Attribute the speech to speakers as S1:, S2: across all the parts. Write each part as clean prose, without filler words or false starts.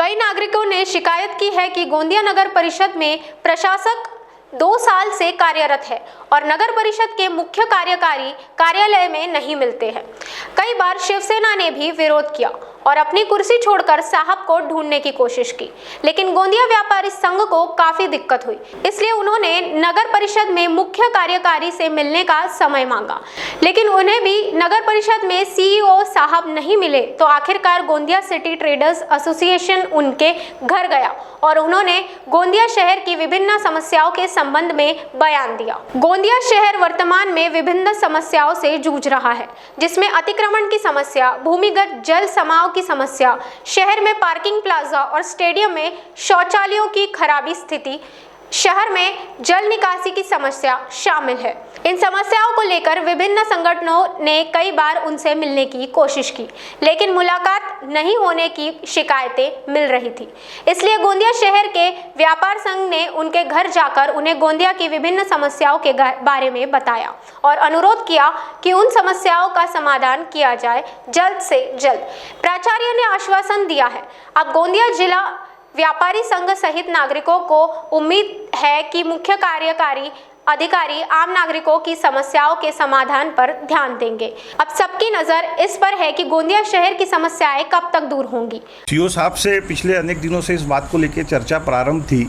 S1: कई नागरिकों ने शिकायत की है कि गोंदिया नगर परिषद में प्रशासक 2 साल से कार्यरत है और नगर परिषद के मुख्य कार्यकारी कार्यालय में नहीं मिलते हैं। कई बार शिवसेना ने भी विरोध किया और अपनी कुर्सी छोड़कर साहब को ढूंढने की कोशिश की, लेकिन गोंदिया व्यापारी संघ को काफी दिक्कत हुई, इसलिए उन्होंने नगर परिषद में मुख्य कार्यकारी से मिलने का समय मांगा, लेकिन उन्हें भी नगर परिषद में सीईओ साहब नहीं मिले। तो आखिरकार गोंदिया सिटी ट्रेडर्स एसोसिएशन उनके घर गया और उन्होंने गोंदिया शहर की विभिन्न समस्याओं के संबंध में बयान दिया। गोंदिया शहर वर्तमान में विभिन्न समस्याओं से जूझ रहा है, जिसमें अतिक्रमण की समस्या, भूमिगत जल समाव की समस्या, शहर में पार्किंग प्लाजा और स्टेडियम में शौचालयों की खराबी स्थिति, शहर में जल निकासी की समस्या शामिल है। इन समस्याओं को लेकर विभिन्न संगठनों ने कई बार उनसे मिलने की कोशिश की, लेकिन मुलाकात नहीं होने की शिकायतें मिल रही थी। इसलिए गोंदिया शहर के व्यापार संघ ने उनके घर जाकर उन्हें गोंदिया की विभिन्न समस्याओं के बारे में बताया और अनुरोध किया कि उन समस्याओं का समाधान किया जाए जल्द से जल्द। प्राचार्य ने आश्वासन दिया है। अब गोंदिया जिला व्यापारी संघ सहित नागरिकों को उम्मीद है कि मुख्य कार्यकारी अधिकारी आम नागरिकों की समस्याओं के समाधान पर ध्यान देंगे। अब सबकी नज़र इस पर है कि गोंदिया शहर की समस्याएं कब तक दूर होंगी।
S2: सीओ साहब से पिछले अनेक दिनों से इस बात को लेकर चर्चा प्रारंभ थी।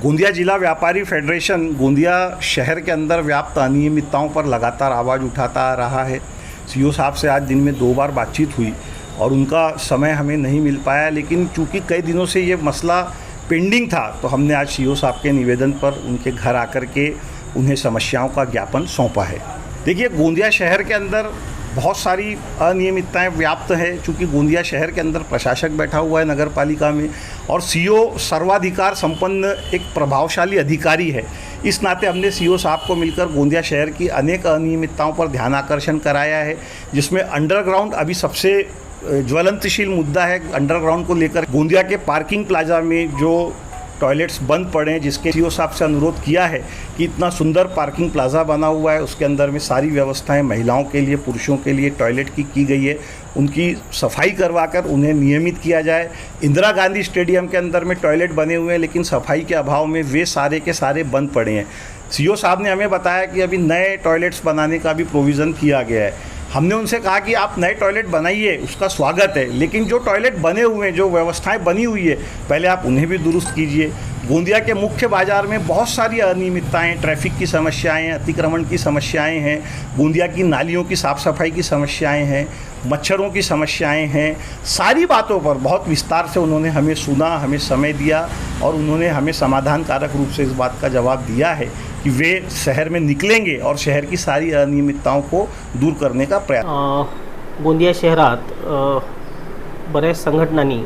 S2: गोंदिया जिला व्यापारी फेडरेशन गोंदिया शहर के अंदर व्याप्त अनियमितताओं पर लगातार आवाज़ उठाता आ रहा है। सीओ साहब से आज दिन में 2 बार बातचीत हुई और उनका समय हमें नहीं मिल पाया, लेकिन चूँकि कई दिनों से ये मसला पेंडिंग था तो हमने आज सीओ साहब के निवेदन पर उनके घर आकर के उन्हें समस्याओं का ज्ञापन सौंपा है। देखिए, गोंदिया शहर के अंदर बहुत सारी अनियमितताएं व्याप्त है। चूँकि गोंदिया शहर के अंदर प्रशासक बैठा हुआ है नगर पालिका में और सीओ सर्वाधिकार संपन्न एक प्रभावशाली अधिकारी है। इस नाते हमने सीओ साहब को मिलकर गोंदिया शहर की अनेक अनियमितताओं पर ध्यान आकर्षण कराया है, जिसमें अंडरग्राउंड अभी सबसे ज्वलंतशील मुद्दा है। अंडरग्राउंड को लेकर गोंदिया के पार्किंग प्लाजा में जो टॉयलेट्स बंद पड़े हैं, जिसके सीओ साहब से अनुरोध किया है कि इतना सुंदर पार्किंग प्लाजा बना हुआ है, उसके अंदर में सारी व्यवस्थाएं महिलाओं के लिए, पुरुषों के लिए टॉयलेट की गई है, उनकी सफाई करवाकर उन्हें नियमित किया जाए। इंदिरा गांधी स्टेडियम के अंदर में टॉयलेट बने हुए हैं, लेकिन सफाई के अभाव में वे सारे के सारे बंद पड़े हैं। सीओ साहब ने हमें बताया कि अभी नए टॉयलेट्स बनाने का भी प्रोविज़न किया गया है। हमने उनसे कहा कि आप नए टॉयलेट बनाइए, उसका स्वागत है, लेकिन जो टॉयलेट बने हुए हैं, जो व्यवस्थाएं बनी हुई है, पहले आप उन्हें भी दुरुस्त कीजिए। गोंदिया के मुख्य बाज़ार में बहुत सारी अनियमितताएं, ट्रैफिक की समस्याएं, अतिक्रमण की समस्याएं हैं, गोंदिया की नालियों की साफ़ सफाई की समस्याएं हैं, मच्छरों की समस्याएं हैं। सारी बातों पर बहुत विस्तार से उन्होंने हमें सुना, हमें समय दिया और उन्होंने हमें समाधानकारक रूप से इस बात का जवाब दिया है कि वे शहर में निकलेंगे और शहर की सारी अनियमितताओं को दूर करने का प्रयास।
S3: गोंदिया शहरात बऱ्याच संघटनांनी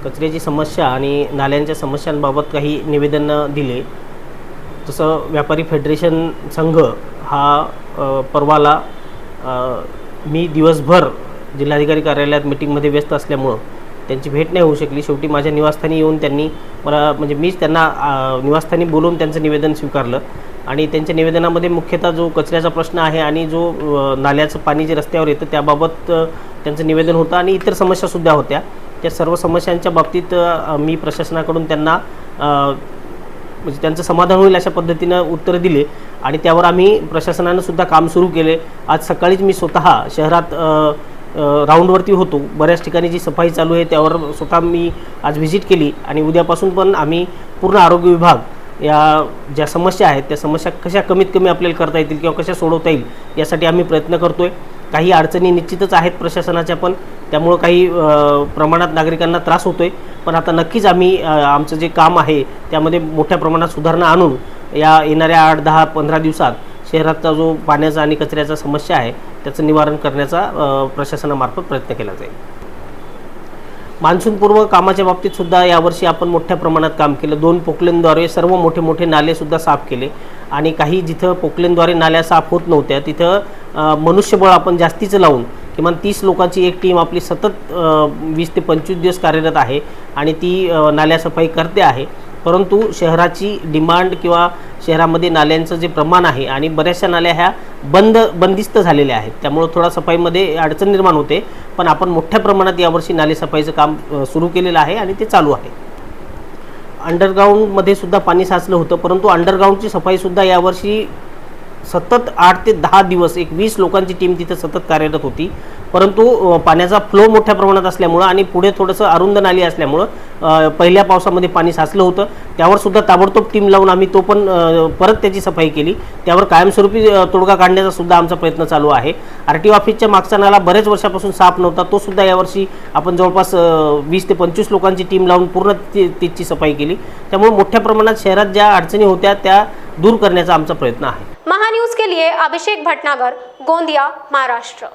S3: कचऱ्याची समस्या आणि नाल्यांच्या समस्यांबाबत काही निवेदन दिले। तसं व्यापारी फेडरेशन संघ हा परवाला मी दिवसभर जिल्हाधिकारी कार्यालयात मीटिंगमध्ये व्यस्त असल्यामुळं त्यांची भेट नाही होऊ शकली। शेवटी माझ्या निवासस्थानी येऊन त्यांनी मला मीच त्यांना निवासस्थानी बोलवून त्यांचं निवेदन स्वीकारलं आणि त्यांच्या निवेदनामध्ये मुख्यतः जो कचऱ्याचा प्रश्न आहे आणि जो नाल्याचं पाणी जे रस्त्यावर येतं त्याबाबत त्यांचं निवेदन होतं आणि इतर समस्यासुद्धा होत्या। त्या सर्व समस्यांच्या बाबतीत मी प्रशासनाकडून त्यांना म्हणजे त्यांचं समाधान होईल अशा पद्धतीनं उत्तरं दिले आणि त्यावर आम्ही प्रशासनानं सुद्धा काम सुरू केले। आज सकाळीच मी स्वतः शहरात राऊंडवरती होतो, बऱ्याच ठिकाणी जी सफाई चालू आहे त्यावर स्वतः मी आज व्हिजिट केली आणि उद्यापासून पण आम्ही पूर्ण आरोग्य विभाग या ज्या समस्या आहेत त्या समस्या कशा कमीत कमी आपल्याला करता येतील किंवा कशा सोडवता येईल यासाठी आम्ही प्रयत्न करतोय। काही अडचणी निश्चितच आहेत प्रशासनाच्या, पण त्यामुळे काही प्रमाणात नागरिकांना त्रास होतोय, पण आता नक्कीच आम्ही आमचं जे काम आहे त्यामध्ये मोठ्या प्रमाणात सुधारणा आणून या येणाऱ्या 8, 10, 15 दिवसात शहराचा जो पाण्याचा आणि कचऱ्याचा समस्या आहे त्याचं निवारण करण्याचा प्रशासनामार्फत प्रयत्न केला जाईल। मान्सूनपूर्व कामाच्या बाबतीत सुद्धा यावर्षी आपण मोठ्या प्रमाणात काम केलं। 2 पोकलेनद्वारे सर्व मोठे मोठे नाले सुद्धा साफ केले आणि काही जिथं पोकलेनद्वारे नाल्या साफ होत नव्हत्या तिथं मनुष्यबळ आपण जास्तीचं लावून किमान 30 लोकांची एक टीम आपली सतत 20 ते 25 दिवस कार्यरत आहे आणि ती नाल्या सफाई करते आहे परंतु शहराची डिमांड किंवा शहरामध्ये नाल्यांचं जे प्रमाण आहे आणि बऱ्याचशा नाल्या ह्या बंदिस्त झालेल्या आहेत, त्यामुळं थोडा सफाईमध्ये अडचण निर्माण होते. पण आपण मोठ्या प्रमाणात यावर्षी नाले सफाईचं काम सुरू केलेलं आहे आणि ते चालू आहे. अंडरग्राऊंडमध्ये सुद्धा पाणी साचलं होतं, परंतु अंडरग्राऊंडची सफाईसुद्धा यावर्षी सतत 8 ते 10 दिवस 20 लोकांची टीम तिथे सतत कार्यरत होती. परंतु पाण्याचा फ्लो मोठ्या प्रमाणात असल्यामुळं आणि पुढे थोडंसं अरुंद नाली असल्यामुळं पहिल्या पावसामध्ये पाणी साचलं होतं. त्यावर सुद्धा ताबडतोब टीम लावून आम्ही तो पण परत त्याची सफाई केली. त्यावर कायमस्वरूपी तोडगा काढण्याचा सुद्धा आमचा प्रयत्न चालू आहे. RTO ऑफिसच्या मागचा नाला बरेच वर्षापासून साफ नव्हता, तो सुद्धा यावर्षी आपण जवळपास 20 ते 25 लोकांची टीम लावून पूर्ण त्याची सफाई केली. त्यामुळे मोठ्या प्रमाणात शहरात ज्या अडचणी होत्या त्या दूर करण्याचा आमचा प्रयत्न आहे.
S1: महान्यूज के लिए अभिषेक भटनागर, गोंदिया, महाराष्ट्र.